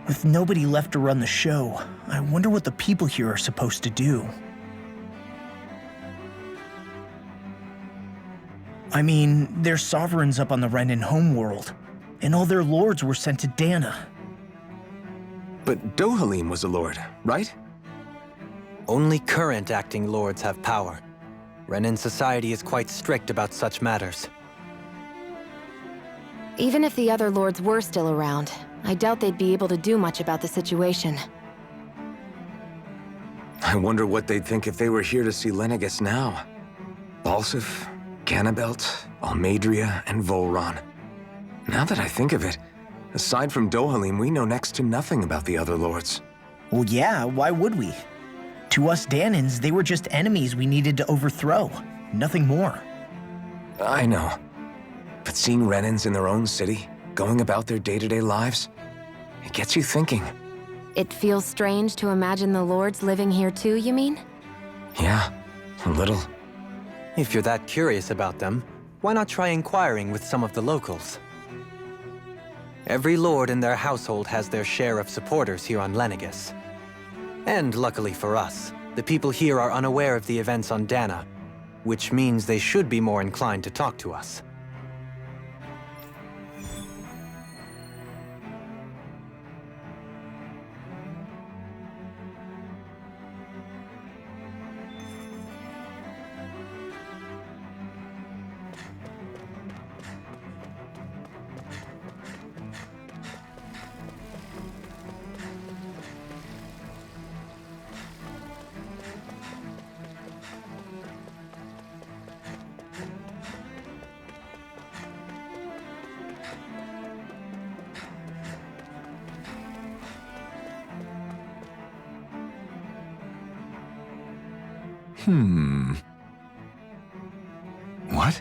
With nobody left to run the show, I wonder what the people here are supposed to do. I mean, they're sovereigns up on the Renan homeworld, and all their lords were sent to Dana. But Dohalim was a lord, right? Only current acting lords have power. Renan society is quite strict about such matters. Even if the other lords were still around, I doubt they'd be able to do much about the situation. I wonder what they'd think if they were here to see Lenegis now. Balsif, Ganabelt, Almadria, and Volron. Now that I think of it, aside from Dohalim, we know next to nothing about the other lords. Well, yeah, why would we? To us Danans, they were just enemies we needed to overthrow. Nothing more. I know. But seeing Renans in their own city, going about their day-to-day lives, it gets you thinking. It feels strange to imagine the lords living here too, you mean? Yeah, a little. If you're that curious about them, why not try inquiring with some of the locals? Every lord in their household has their share of supporters here on Lenegis. And luckily for us, the people here are unaware of the events on Dana, which means they should be more inclined to talk to us. What?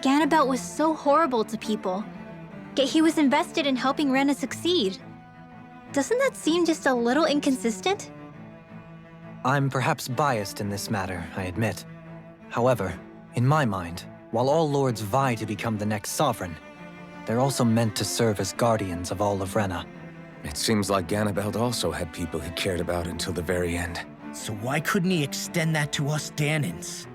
Ganabelt was so horrible to people, yet he was invested in helping Rena succeed. Doesn't that seem just a little inconsistent? I'm perhaps biased in this matter, I admit. However, in my mind, while all lords vie to become the next sovereign, they're also meant to serve as guardians of all of Rena. It seems like Ganabelt also had people he cared about until the very end. So why couldn't he extend that to us Danans?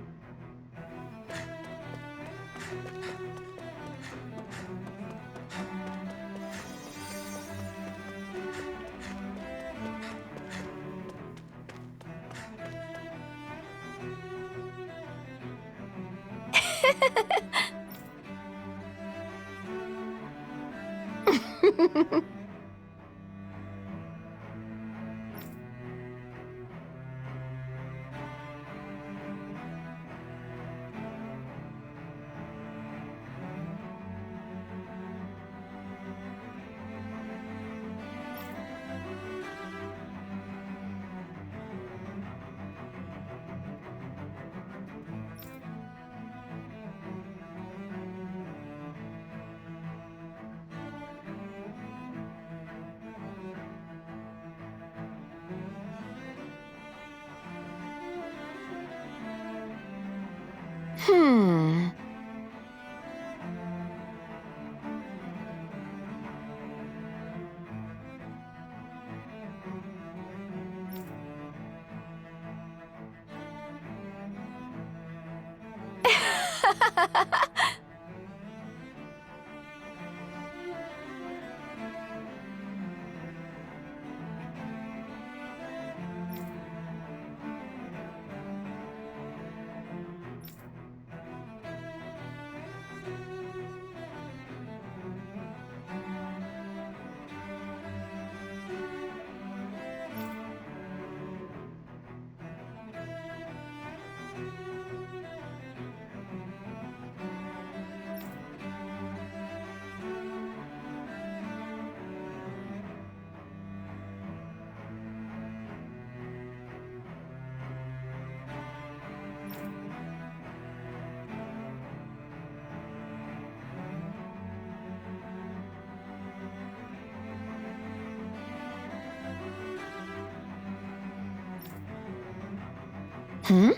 Hmm?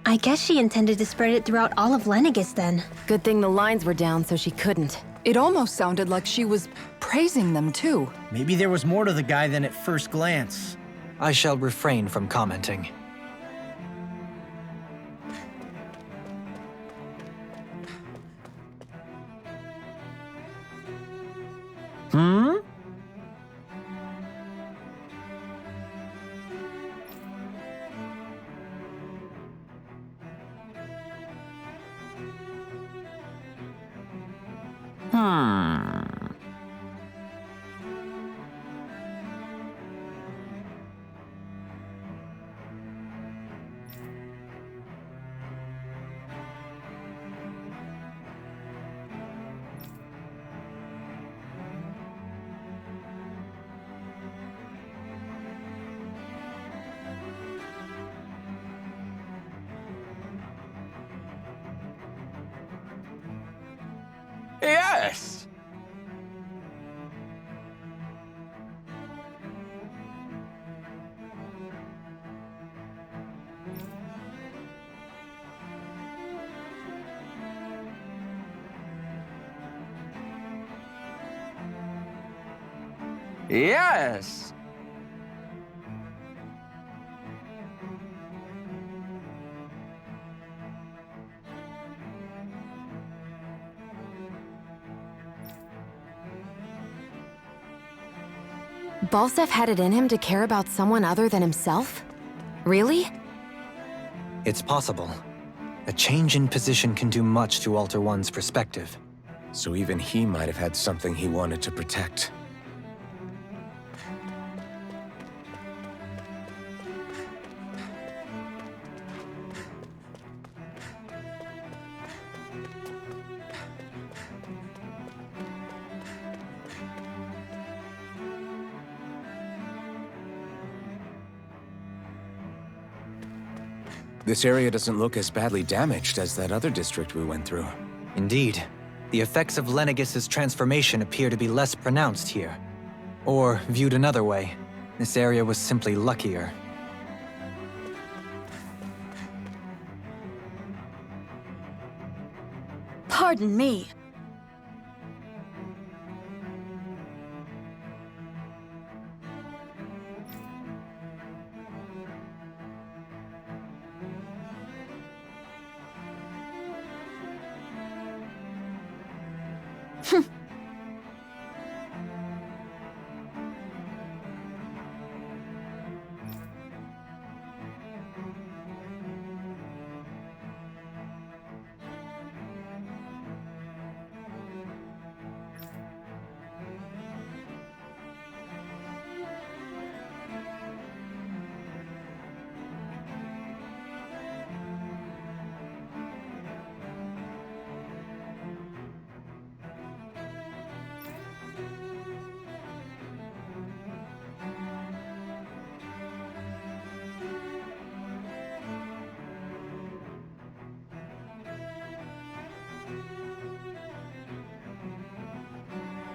I guess she intended to spread it throughout all of Lenegis then. Good thing the lines were down so she couldn't. It almost sounded like she was praising them too. Maybe there was more to the guy than at first glance. I shall refrain from commenting. Hmm? Yes! Yes! Balsef had it in him to care about someone other than himself? Really? It's possible. A change in position can do much to alter one's perspective. So even he might have had something he wanted to protect. This area doesn't look as badly damaged as that other district we went through. Indeed. The effects of Lenegis' transformation appear to be less pronounced here. Or, viewed another way, this area was simply luckier. Pardon me.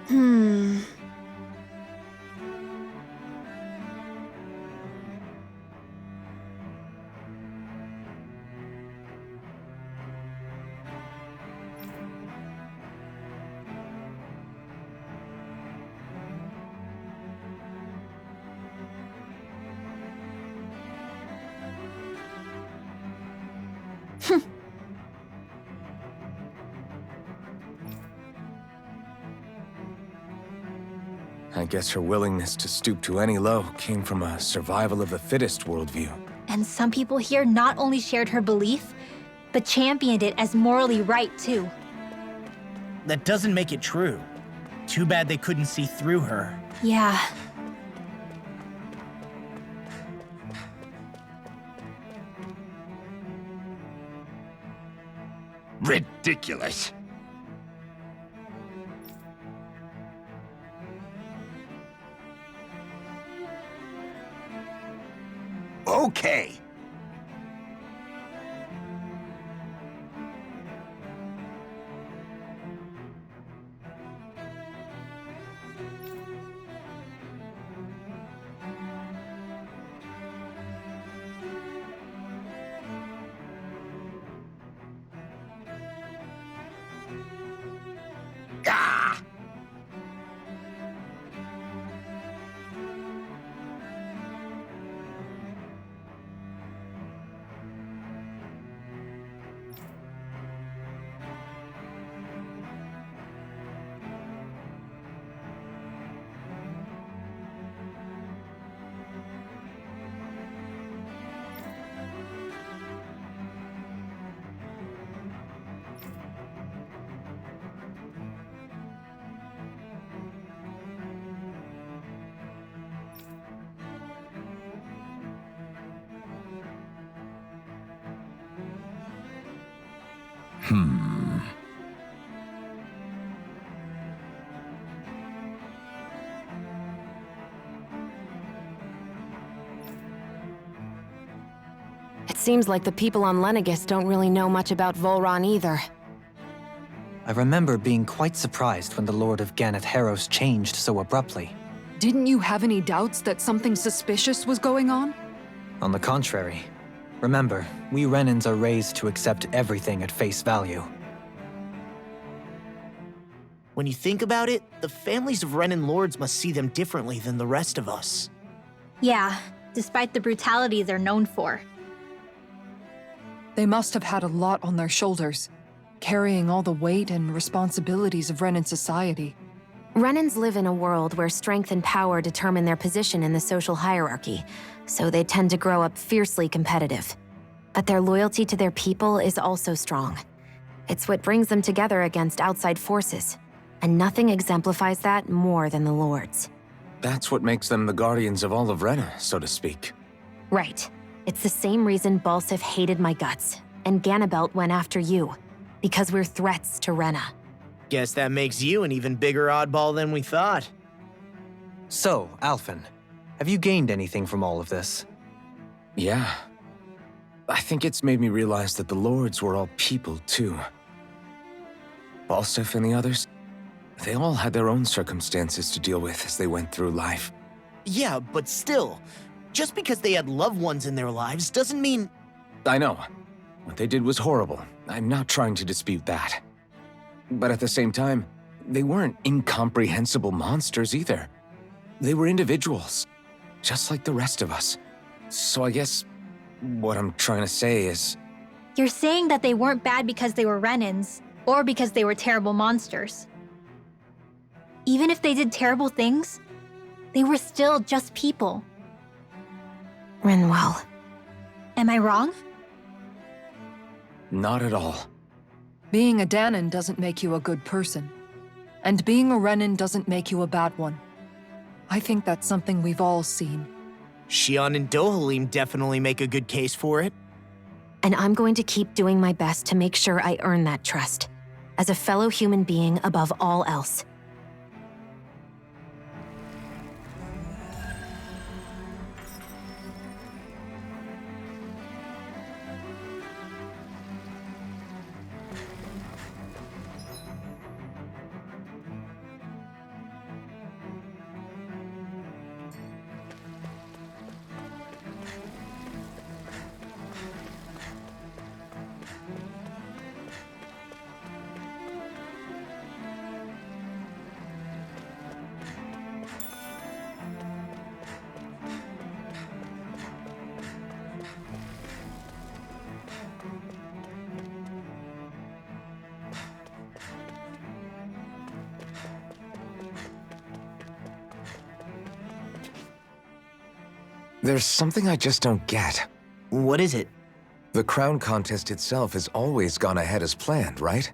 Hmm. I guess her willingness to stoop to any low came from a survival of the fittest worldview. And some people here not only shared her belief, but championed it as morally right too. That doesn't make it true. Too bad they couldn't see through her. Yeah. ridiculous. Okay. Ah! It seems like the people on Lenegis don't really know much about Volron either. I remember being quite surprised when the Lord of Ganath Harros changed so abruptly. Didn't you have any doubts that something suspicious was going on? On the contrary. Remember, we Renans are raised to accept everything at face value. When you think about it, the families of Renan lords must see them differently than the rest of us. Yeah, despite the brutality they're known for. They must have had a lot on their shoulders, carrying all the weight and responsibilities of Renan society. Renans live in a world where strength and power determine their position in the social hierarchy, so they tend to grow up fiercely competitive. But their loyalty to their people is also strong. It's what brings them together against outside forces, and nothing exemplifies that more than the Lords. That's what makes them the guardians of all of Rena, so to speak. Right. It's the same reason Balsif hated my guts, and Ganabelt went after you, because we're threats to Rena. Guess that makes you an even bigger oddball than we thought. So, Alphen, have you gained anything from all of this? Yeah. I think it's made me realize that the Lords were all people, too. Balsif and the others, they all had their own circumstances to deal with as they went through life. Yeah, but still, just because they had loved ones in their lives doesn't mean... I know. What they did was horrible. I'm not trying to dispute that. But at the same time, they weren't incomprehensible monsters either. They were individuals, just like the rest of us. So I guess what I'm trying to say is... You're saying that they weren't bad because they were Renans, or because they were terrible monsters. Even if they did terrible things, they were still just people. Rinwell. Am I wrong? Not at all. Being a Danon doesn't make you a good person. And being a Renan doesn't make you a bad one. I think that's something we've all seen. Xion and Dohalim definitely make a good case for it. And I'm going to keep doing my best to make sure I earn that trust, as a fellow human being above all else. There's something I just don't get. What is it? The crown contest itself has always gone ahead as planned, right?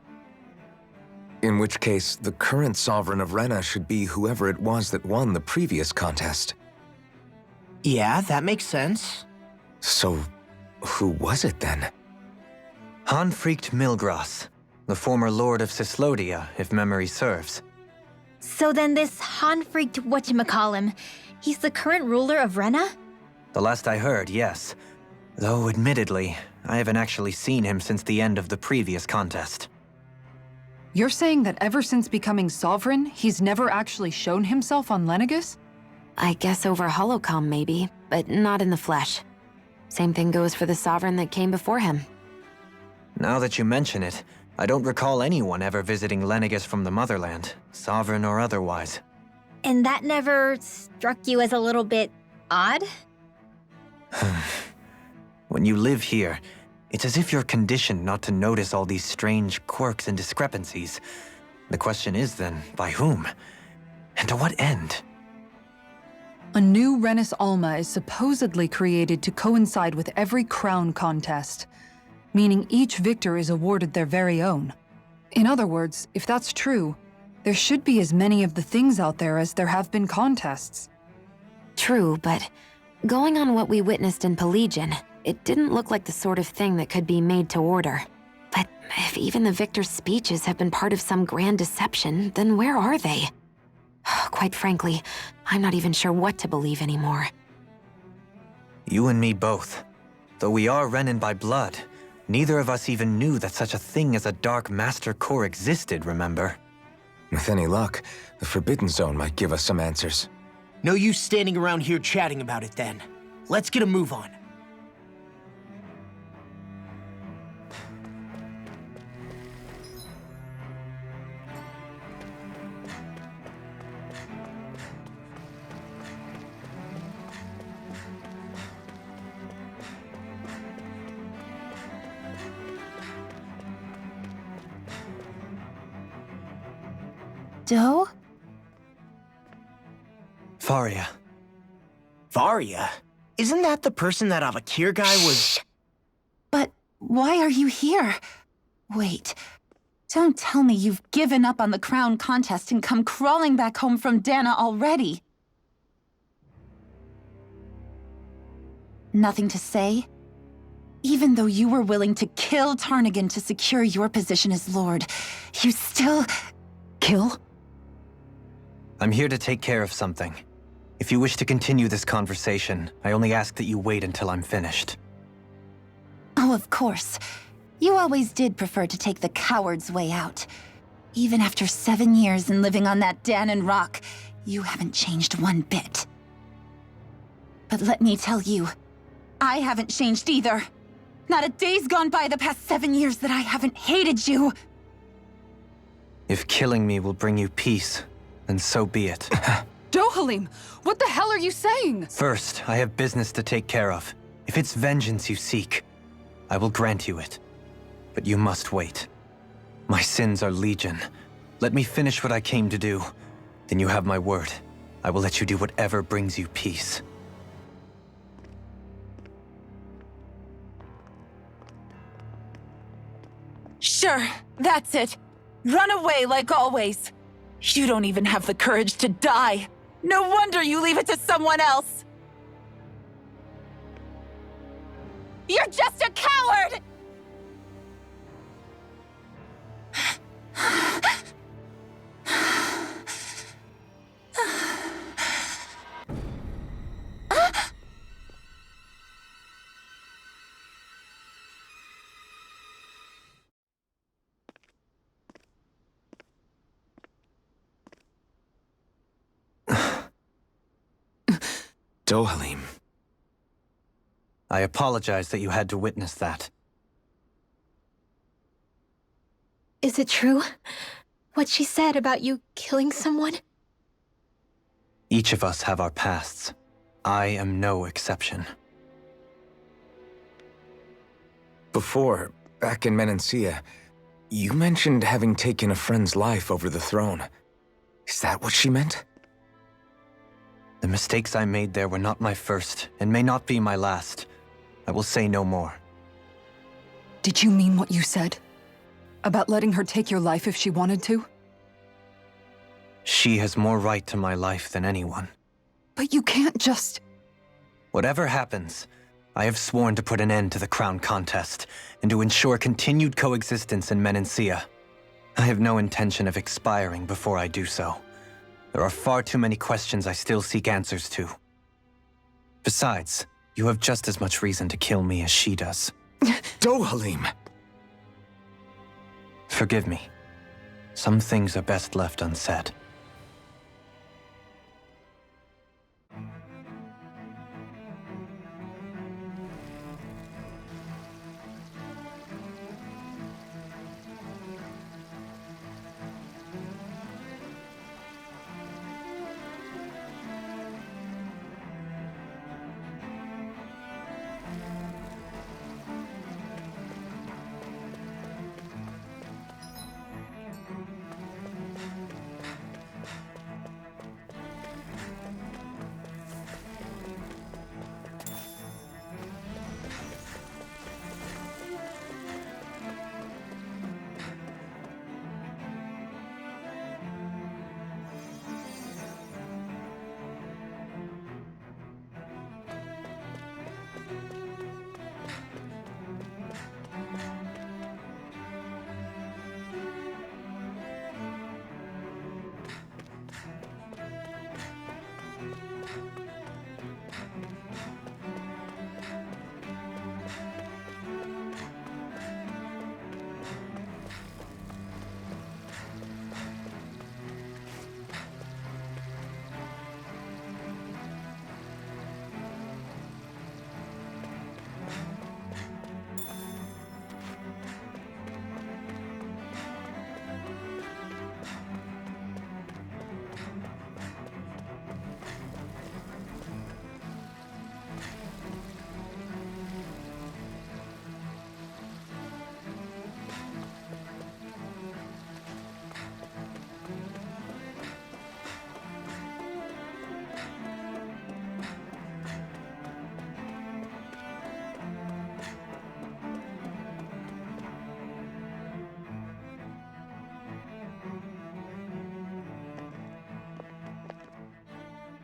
In which case, the current sovereign of Rena should be whoever it was that won the previous contest. Yeah, that makes sense. So, who was it then? Hanfrikt Milgras. the former lord of Cislodia, if memory serves. So then this Han-freaked whatchamacallem, he's the current ruler of Rena? The last I heard, yes. Though, admittedly, I haven't actually seen him since the end of the previous contest. You're saying that ever since becoming sovereign, he's never actually shown himself on Lenegis? I guess over holocom maybe, but not in the flesh. Same thing goes for the sovereign that came before him. Now that you mention it, I don't recall anyone ever visiting Lenegis from the motherland, sovereign or otherwise. And that never struck you as a little bit odd? When you live here, it's as if you're conditioned not to notice all these strange quirks and discrepancies. The question is then, by whom? And to what end? A new Renis Alma is supposedly created to coincide with every crown contest, meaning each victor is awarded their very own. In other words, if that's true, there should be as many of the things out there as there have been contests. True, but going on what we witnessed in Pelagian, it didn't look like the sort of thing that could be made to order. But if even the victor's speeches have been part of some grand deception, then where are they? Quite frankly, I'm not even sure what to believe anymore. You and me both. Though we are Renin by blood, neither of us even knew that such a thing as a Dark Master Core existed, remember? With any luck, the Forbidden Zone might give us some answers. No use standing around here chatting about it then. Let's get a move on. Doe? Faria. Varia? Isn't that the person that Avakir guy was... But why are you here? Wait, don't tell me you've given up on the crown contest and come crawling back home from Dana already. Nothing to say? Even though you were willing to kill Tarnigan to secure your position as Lord, you still... Kill? I'm here to take care of something. If you wish to continue this conversation, I only ask that you wait until I'm finished. Oh, of course. You always did prefer to take the coward's way out. Even after 7 years and living on that Danon rock, you haven't changed one bit. But let me tell you, I haven't changed either. Not a day's gone by the past 7 years that I haven't hated you. If killing me will bring you peace, then so be it. Dohalim, what the hell are you saying? First, I have business to take care of. If it's vengeance you seek, I will grant you it. But you must wait. My sins are legion. Let me finish what I came to do. Then you have my word. I will let you do whatever brings you peace. Sure, that's it. Run away like always. You don't even have the courage to die. No wonder you leave it to someone else. You're just a coward! Dohalim. I apologize that you had to witness that. Is it true? What she said about you killing someone? Each of us have our pasts. I am no exception. Before, back in Menancia, you mentioned having taken a friend's life over the throne. Is that what she meant? The mistakes I made there were not my first, and may not be my last. I will say no more. Did you mean what you said? About letting her take your life if she wanted to? She has more right to my life than anyone. But you can't just... Whatever happens, I have sworn to put an end to the crown contest, and to ensure continued coexistence in Menancia. I have no intention of expiring before I do so. There are far too many questions I still seek answers to. Besides, you have just as much reason to kill me as she does. Dohalim! Forgive me. Some things are best left unsaid.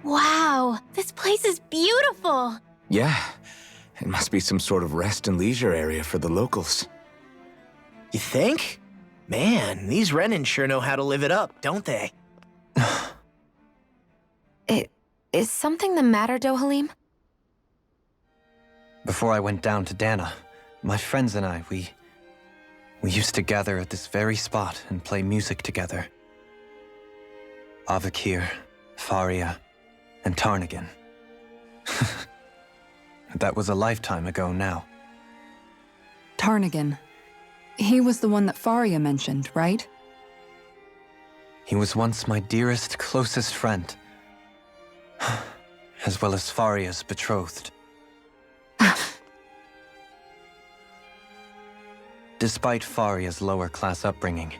Wow, this place is beautiful! Yeah, it must be some sort of rest and leisure area for the locals. You think? Man, these Renans sure know how to live it up, don't they? Is something the matter, Dohalim? Before I went down to Dana, my friends and I, we used to gather at this very spot and play music together. Avakir, Faria, and Tarnagan. That was a lifetime ago now. Tarnagan. He was the one that Faria mentioned, right? He was once my dearest, closest friend. As well as Faria's betrothed. Despite Faria's lower-class upbringing,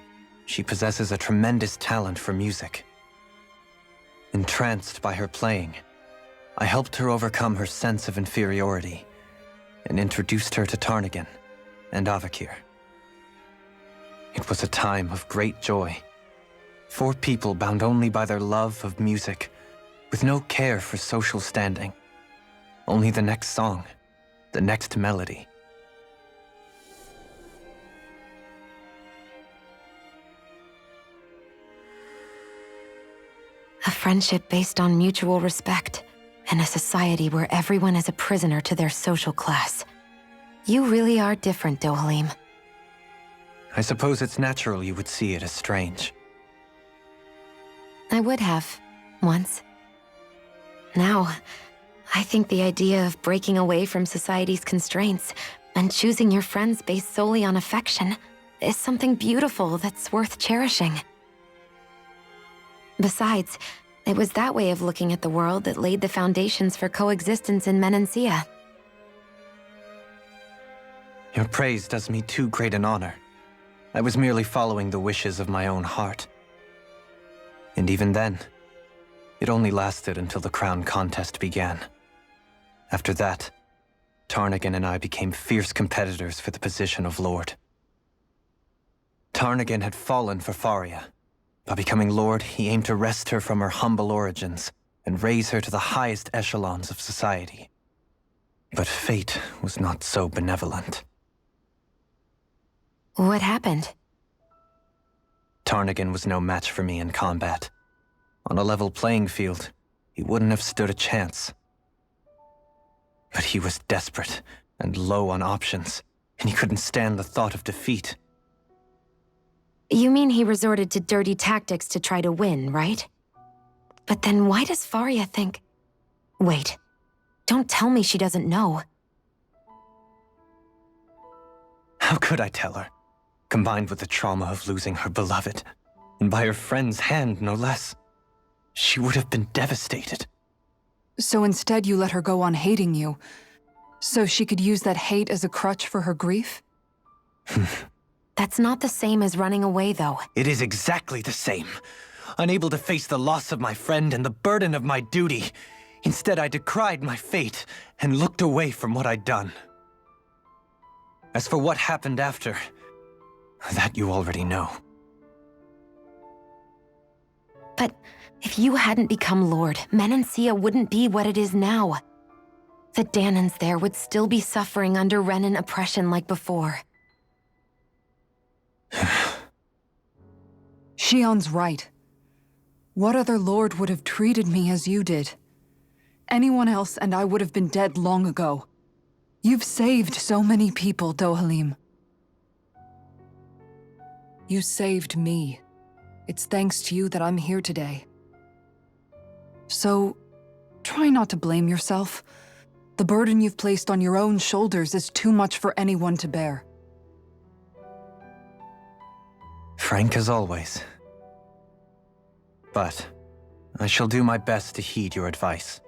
she possesses a tremendous talent for music. Entranced by her playing, I helped her overcome her sense of inferiority and introduced her to Tarnagan and Avakir. It was a time of great joy. 4 people bound only by their love of music, with no care for social standing. Only the next song, the next melody. A friendship based on mutual respect, and a society where everyone is a prisoner to their social class. You really are different, Dohalim. I suppose it's natural you would see it as strange. I would have, once. Now, I think the idea of breaking away from society's constraints and choosing your friends based solely on affection is something beautiful that's worth cherishing. Besides, it was that way of looking at the world that laid the foundations for coexistence in Menancia. Your praise does me too great an honor. I was merely following the wishes of my own heart. And even then, it only lasted until the crown contest began. After that, Tarnagan and I became fierce competitors for the position of Lord. Tarnagan had fallen for Faria. By becoming Lord, he aimed to wrest her from her humble origins and raise her to the highest echelons of society. But fate was not so benevolent. What happened? Tarnigan was no match for me in combat. On a level playing field, he wouldn't have stood a chance. But he was desperate and low on options, and he couldn't stand the thought of defeat. You mean he resorted to dirty tactics to try to win, right? But then why does Faria think... Wait, don't tell me she doesn't know. How could I tell her? Combined with the trauma of losing her beloved, and by her friend's hand, no less. She would have been devastated. So instead you let her go on hating you, so she could use that hate as a crutch for her grief? That's not the same as running away, though. It is exactly the same. Unable to face the loss of my friend and the burden of my duty. Instead, I decried my fate and looked away from what I'd done. As for what happened after, that you already know. But if you hadn't become Lord, Menancia wouldn't be what it is now. The Danans there would still be suffering under Renan oppression like before. Shion's right. What other lord would have treated me as you did? Anyone else and I would have been dead long ago. You've saved so many people, Dohalim. You saved me. It's thanks to you that I'm here today. So, try not to blame yourself. The burden you've placed on your own shoulders is too much for anyone to bear. Frank as always. But I shall do my best to heed your advice.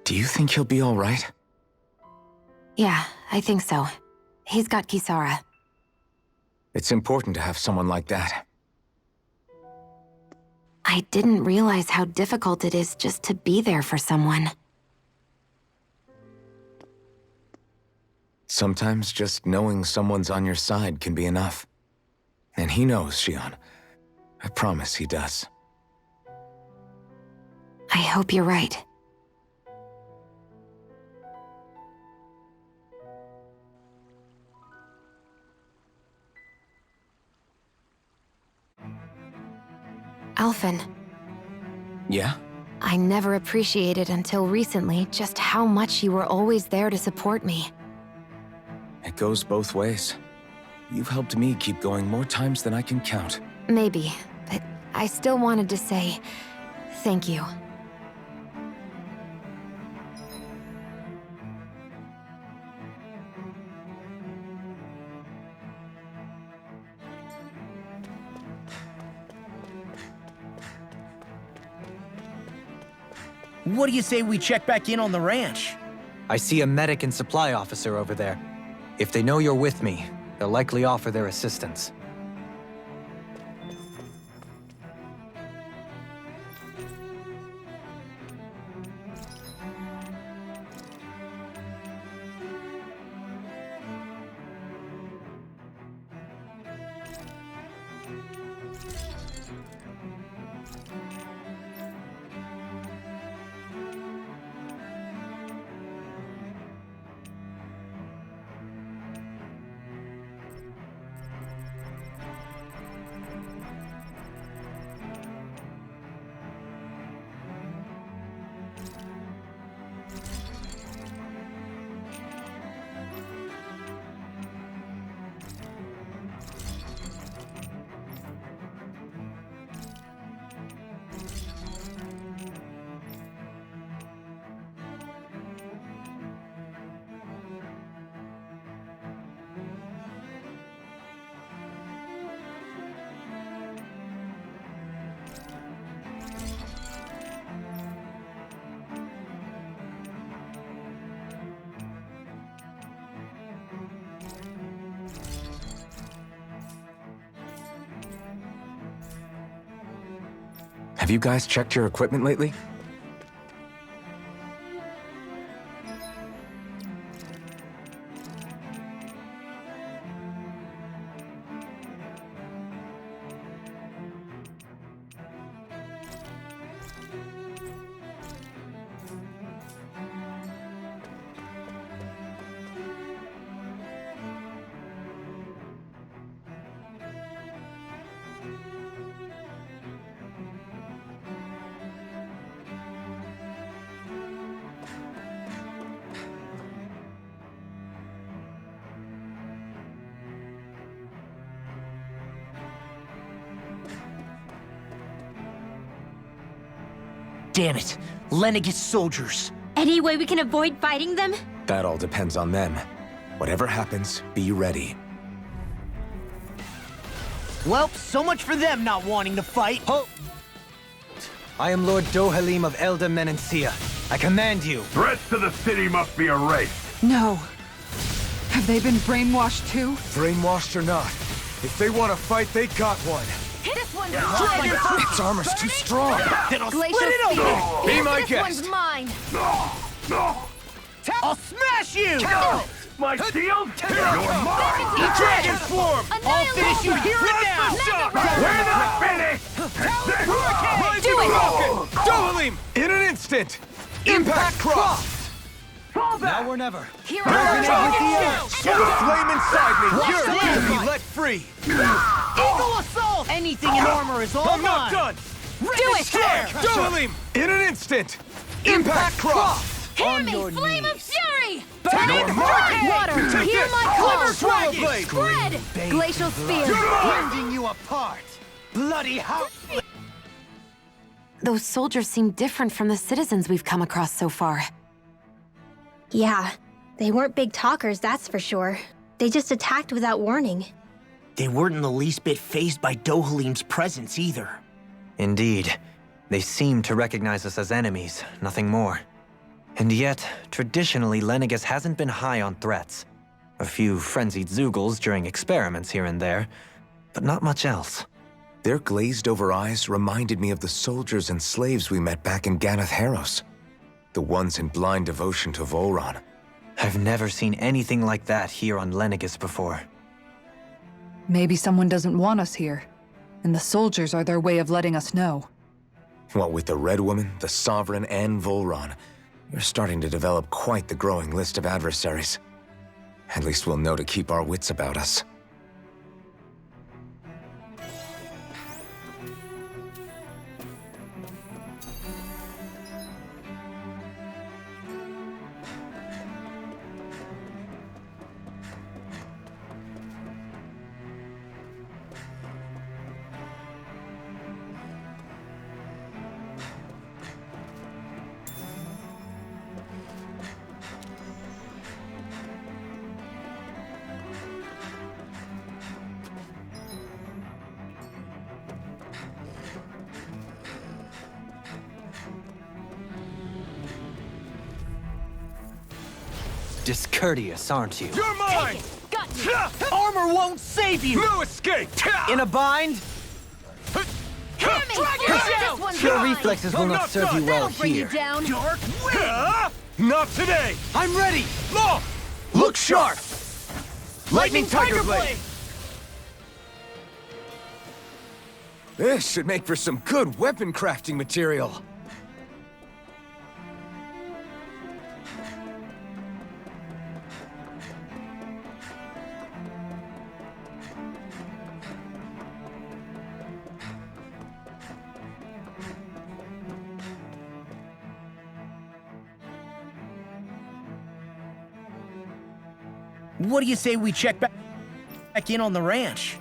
Do you think he'll be all right? Yeah, I think so. He's got Kisara. It's important to have someone like that. I didn't realize how difficult it is just to be there for someone. Sometimes just knowing someone's on your side can be enough. And he knows, Shion. I promise he does. I hope you're right. Alphen. Yeah? I never appreciated until recently just how much you were always there to support me. It goes both ways. You've helped me keep going more times than I can count. Maybe, but I still wanted to say thank you. What do you say we check back in on the ranch? I see a medic and supply officer over there. If they know you're with me, they'll likely offer their assistance. Have you guys checked your equipment lately? Damn it. Lenegis soldiers. Any way we can avoid fighting them? That all depends on them. Whatever happens, be ready. Well, so much for them not wanting to fight. I am Lord Dohalim of Elda Menencia. I command you. Threats to the city must be erased. No. Have they been brainwashed too? Brainwashed or not, if they want to fight, they got one. This one's Its armor's too strong. Then I'll Glacial split it open. Spear. Be my This guest. one's mine. I'll smash you! My shield? You're mine! Dragon Swarm! I'll finish you here and now! We're not finished! Do it! Dohalim! In an instant! Impact Cross! Now or never. Here Resonate with the I edge! The flame inside me! You're this. to be let free! Eagle Assault! Anything in armor is all I'm mine! not done! Do it! Dohalim! In an instant! Impact Cross! Hear me, Flame of Fury! Your mark! Water, Take hear this! my call! Swallow Blade! Spread! Glacial Spear! Rending you apart! Bloody hell! Those soldiers seem different from the citizens we've come across so far. Yeah, they weren't big talkers, that's for sure. They just attacked without warning. They weren't in the least bit fazed by Dohalim's presence either. Indeed. They seem to recognize us as enemies, nothing more. And yet, traditionally, Lenegis hasn't been high on threats. A few frenzied Zeugles during experiments here and there, but not much else. Their glazed-over eyes reminded me of the soldiers and slaves we met back in Ganath Haros. The ones in blind devotion to Volron. I've never seen anything like that here on Lenegis before. Maybe someone doesn't want us here, and the soldiers are their way of letting us know. What with the Red Woman, the Sovereign, and Volron, we're starting to develop quite the growing list of adversaries. At least we'll know to keep our wits about us. Discourteous, aren't you? You're mine! Got you! Armor won't save you! No escape! In a bind? Hear me! This one's Your mine! reflexes will not serve you well That'll bring you here. down! Dark Not today! I'm ready! Look sharp! Lightning Tiger Blade! This should make for some good weapon crafting material. What do you say we check back in on the ranch?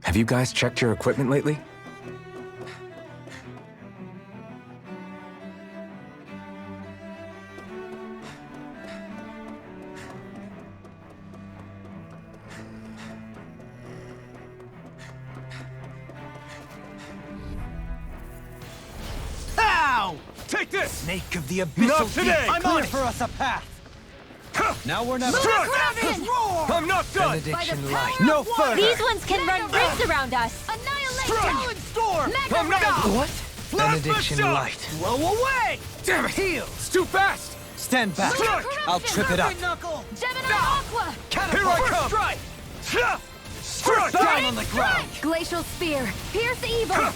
Have you guys checked your equipment lately? Ow! Take this! Snake of the abyssal Not today! I'm on it! for us a path. Now or never. I'm not done! Benediction light. No further! These ones can run rings around us! Talon Storm! I'm not... What? Benediction light. Blow away! Damn it! Heal! It's too fast! Stand back. I'll trip it up. Knuckle! Gemini Aqua! Here I come! Strike! Strike! Down on the ground. Glacial Spear! Pierce Evil!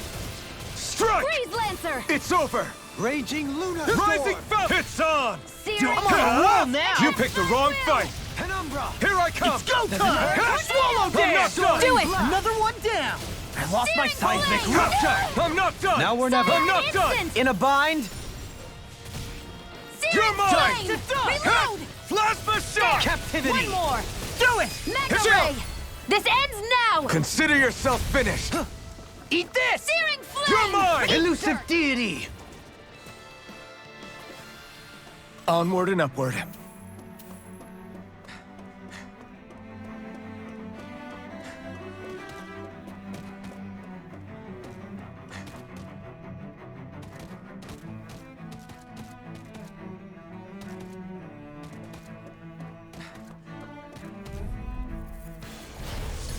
Strike! Freeze Lancer! It's over! Raging Luna Rising Fountain! It's on! Searing I'm on a roll now! You picked the wrong fight! Here I come! It's go time! Swallow dance! Do it! Another one down! I lost my seismic. I'm not done! Now or never. I'm not done! In a bind? You're mine! Reload! Plasma shock! Captivity! One more! Do it! Mega Chill. Ray! This ends now! Consider yourself finished! Eat this! Searing flame! You're mine! Elusive deity! Onward and upward.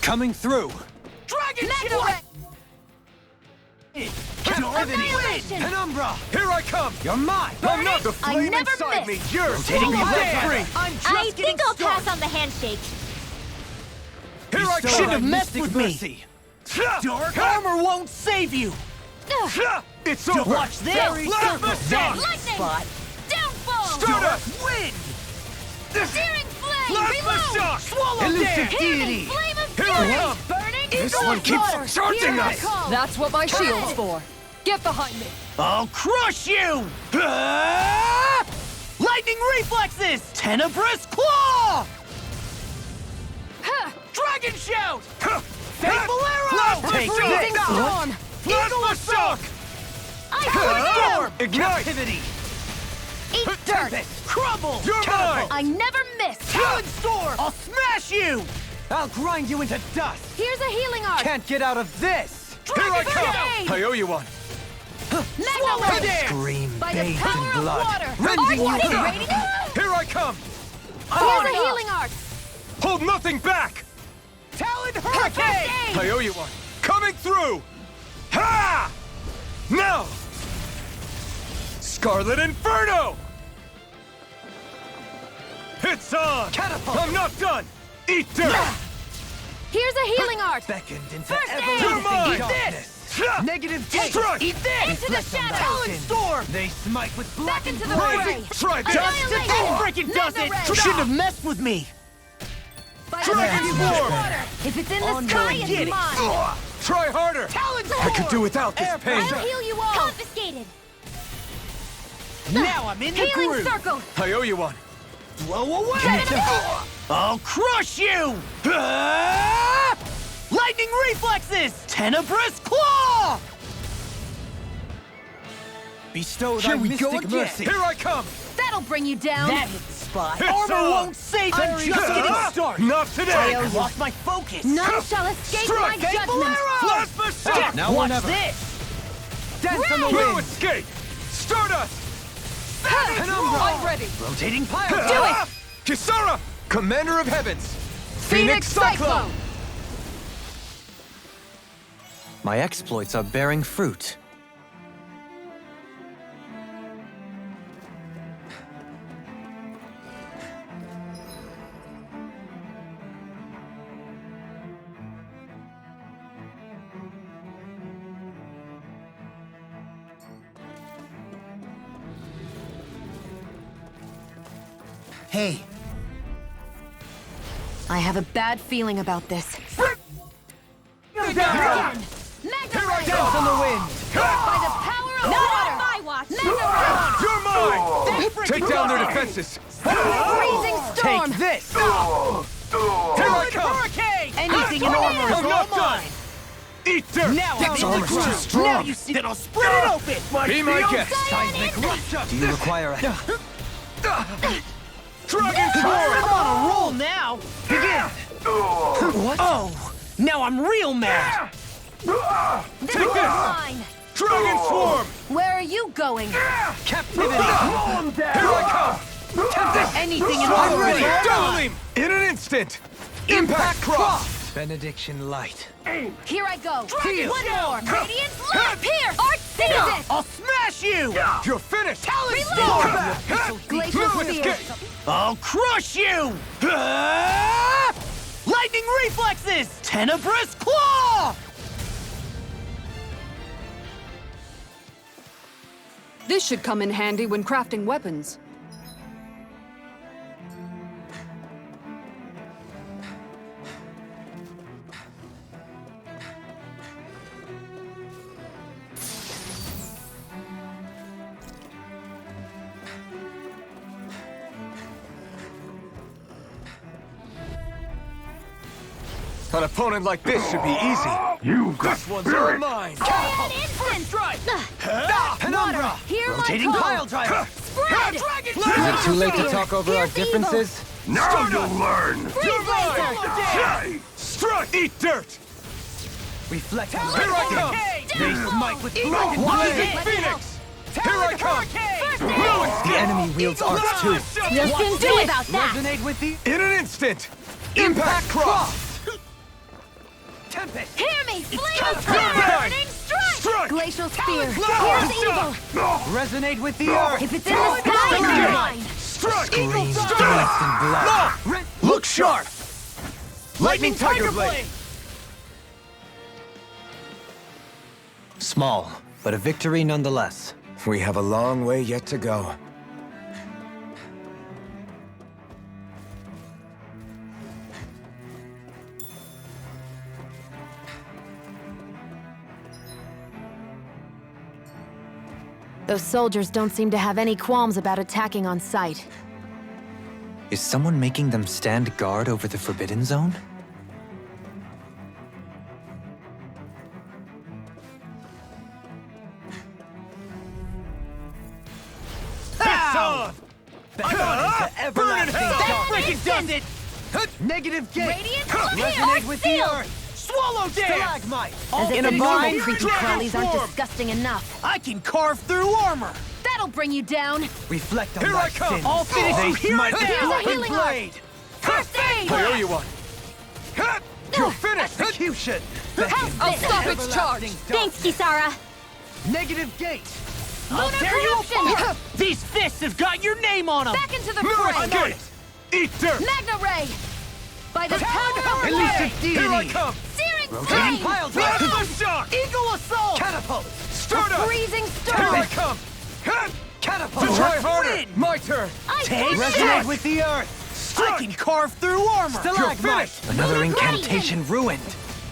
Coming through! Dragon Mega Shield! Ray! Captivity! Penumbra! Here I come! You're mine! I'm not the I flame never inside miss. me! Yours! Rotating Hold reflex on. free. I'm just I getting think I'll started. pass on the handshake. Here I Bestow come! Shouldn't have thy messed mystic with me. mercy. Dark armor won't save you! It's over! Watch this! Plasma shock! Lightning! Spot. Downfall! Stardust! Wind! Searing flame! Plasma Reload! shock! Swallow Elusive dance! deity! Flame of Here I fury! come! Burning! This Storm one keeps Water! charging Here I us. come. That's what my Turn shield's it. for. Get behind me. I'll crush you! Lightning reflexes! Tenebrous claw! Dragon shout! Fateful arrow! Take Freezing this. storm! Plasma shock! Storm! Ignite! Eat dirt! Crumble! You're mine! I never miss! Talon storm! I'll smash you! I'll grind you into dust! Here's a healing arc! Can't get out of this! Here I Dragon come! Blade! I owe you one. Swallow Mega Ray! dance! Scream By the bathed power in of blood. water! Rending you Arctic from- radiant! Here I come! Here's a healing arc! Hold nothing back! Talon hurricane! I owe you one. Coming through! Ha! Now! Scarlet Inferno! It's on! Catapult! I'm not done! Eat dirt! Here's a healing arc! Beckoned into First aid! You're mine! darkness. Negative taste. Strike! Eat this! Into the Reflect on thy shadows! sin. Storm! They smite with Back black into and the blazing. fray! Try this! Annihilation! Freaking does it! Mega Ray! Shouldn't have messed with me! By the Dragon power of Storm! water! If it's in the On sky, your it's giddy. mine! Try harder! Talon storm! I could do without this pain. I'll heal you all! Confiscated! Now I'm in the Healing groove! circle! I owe you one. Blow away! I'll crush you! Lightning reflexes! Tenebrous claw! Bestow Here thy we go mystic again. mercy. Here I come! That'll bring you down! That hit the spot. It's Armor on. won't save me! I'm just getting started! Not today! I lost my focus! None shall escape my Strike! judgment! Plasma shock! Now or Watch never. this! Dance on the No wind. escape! Stardust! Penumbra. I'm ready. Rotating pile. Do it! Kisara! Commander of Heavens! Phoenix Cyclone! My exploits are bearing fruit. Hey, I have a bad feeling about this. Mega Ray! Dance on the wind. By the power of water! My watch! Mega Ray! You're mine! Take down their defenses! Freezing storm! Take this. Here I come! hurricane! Anything in armor is I'm all not done! mine! Eat dirt! Now I'm This in the armor's too groove! strong! Now you see that I'll spread it open! Be my guest! Seismic rupture. Do you require a... Dragon I'm Sword! on a roll now! Begin! What? Oh! Now I'm real mad! This Take is this! mine! Dragon Swarm! Where are you going? Captivity. Here I come! Anything in I'm armor ready! is all Double mine! him! In an instant! Impact Cross! Benediction light. Here I go! Dragon One Shield! more! Radiant light! Pierce! Arch I'll smash you! You're finished! Talon Reload! storm! Glacial No Spear! escape! I'll crush you! Lightning reflexes! Tenebrous claw! This should come in handy when crafting weapons. An opponent like this should be easy. You got This one's spirit. all mine! An instant strike! Penumbra! Hear Rotating my call! pile driver! Spread! Is it too late to talk over our differences? Now you'll learn. Freeze laser! Die. Strike! Eat dirt! Reflect on Here I come! Base Mike with Eagle! Blazing Let Phoenix! Here I come! First aid! The enemy wields arts too. We'll soon see about that! Resonate with the In an instant! Impact cross! Tempest! Hear me! Flame of Burn! burning strike! Strike! Glacial spear! No! Here's evil! Resonate with the earth! If it's in the sky, it's mine! Strike! Scream Strike! blessed in black! No! Look sharp! Lightning Tiger Blade! Small, but a victory nonetheless. We have a long way yet to go. Those soldiers don't seem to have any qualms about attacking on sight. Is someone making them stand guard over the Forbidden Zone? Pow! Everlasting That freaking does it! Negative gate! Radiant Resonate with the sealed! earth! Swallow dance! Stalagmite! As if in a the normal bind! creepy Dragon crawlies aren't form! disgusting enough. I can carve through armor! That'll bring you down! Reflect on Here thy I come! sins. I'll finish you here my and now! blackened Healing art! blade! First aid! I owe you one. You're finished! Execution! I'll stop its charge! Thanks, Kisara! Negative gate! Lunar corruption! These fists have got your name on them! Back into the Mirror fray! gate! Eat dirt! Magna Ray! By the power of Elusive light! Here I deity! come! Searing Rotating flame! pile driver! Plasma shock! Eagle assault! Catapult! Stardust! Freezing Here I storm! come! Catapult! To try harder! My turn! I Take force resonate it! with the earth! I can carve through armor! You're Stalagmite! finished! Another Lunar incantation ruined!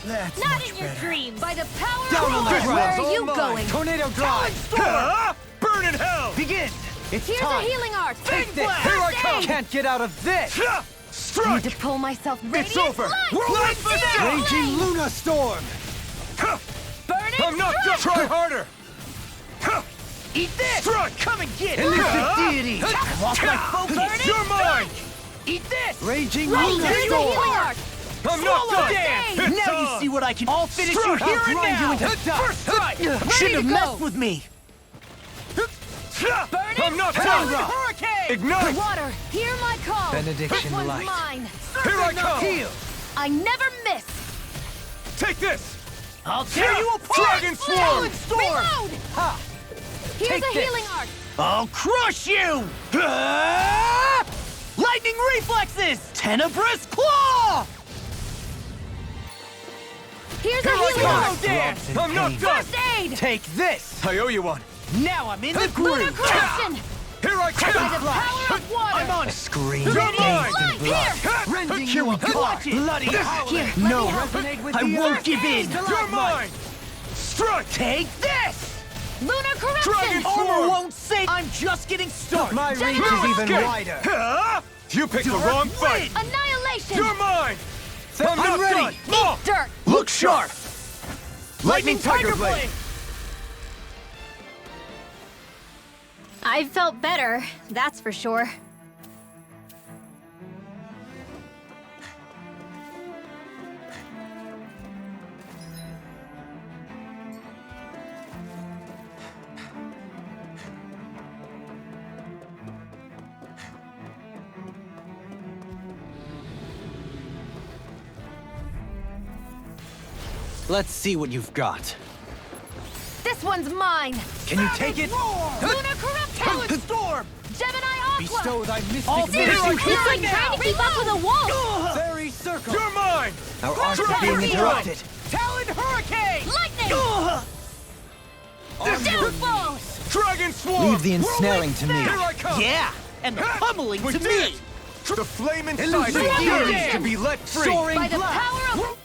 Not in your dreams! By the power Down on of the light! ground! Where are you going? Tornado drive! Burn in hell! Begin! It's Here's time! a healing art! Take this! blast! Here I come! Can't get out of this! Strike! Need to pull myself. It's over! light! Plasma shock! Raging Luna Storm! Burning I'm not done! strike! Try harder! Eat this! Strike! Come and get it! Elusive deity! Lost my focus! You're mine! Eat this! Raging Right, Luna here's a healing Storm! art! I'm not done! dance! It's Now you on! see what I can all finish you Strike! here I'll and grind now! you into dust! First strike! Ready Shouldn't have to messed go. with me! I'm not done! Hurricane! Ignite! Water, hear my call! Benediction This one's light. mine! Here I come! Heal! I never miss! Take this! I'll tear you apart! Dragon Swarm! Storm! Reload! Ha! Here's Take a this. healing art! I'll crush you! Ah! Lightning reflexes! Tenebrous claw! Here's Here a I healing come! art! Dance! I'm not done! First aid! Take this! I owe you one! Now I'm in the Lunar groove! corruption! Here I By the come! power of water! I'm on a screen! You're mine! Light, here! Rending Here you we apart! go. Bloody howling! Here, let No, me help. resonate with I the won't earth. give in. You're mine! Strike! Take this! Lunar corruption! Dragon Armor Swarm! won't save! I'm just getting started! My reach General is even Escape! wider! Huh? You picked the wrong fight! Annihilation! You're mine! I'm not ready. done! Oh! Dirt! Look sharp! Lightning Tiger Blade! I felt better, that's for sure. Let's see what you've got. This one's mine. Can you take it? Lunar corruption! Storm! Gemini Aqua! Bestow thy mystic All mercy. this it's like trying to keep up with a wolf! Very circle! You're mine! Our arts are being interrupted. Talon Hurricane! Lightning! Downfalls! Dragon Swarm! Leave the ensnaring to me. Here I come! Yeah! And the pummeling We to did me! it! The flame inside Elusive me deity. yearns to be let free! Soaring By the blast! power of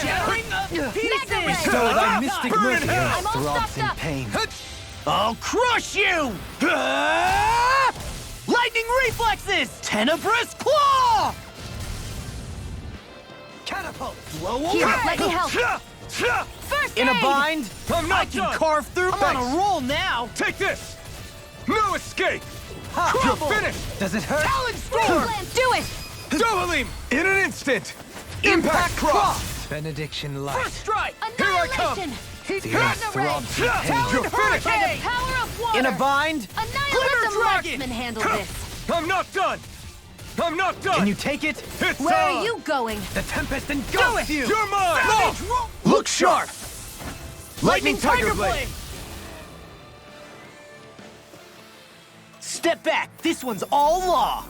Shattering of pieces! Ray. Bestow thy mystic Burn in mercy. hell. I'm all Throbs stocked in up. pain. I'll crush you! Ah! Lightning reflexes! Tenebrous claw! Catapult! Here, let me help. First In a aid! bind? I'm not I can done. carve through. I'm on a roll now! Take this! No escape! Crumble! You're finished! Does it hurt? Talon Storm! Lance, do it! Dohalim! In an instant! Impact Cross! Benediction light. First strike! Here I come! Annihilation! He's The got earth the ring! throbs with pain. Talon You're finished! By the Hurricane! power of water! In a bind? Annihilate Glitter the dragon! marksman handle this! I'm not done! I'm not done! Can you take it? It's Where on! are you going? The Tempest engulfs you! You're mine! Savage roll! Look sharp! Lightning Tiger Blade! Step back! This one's all law!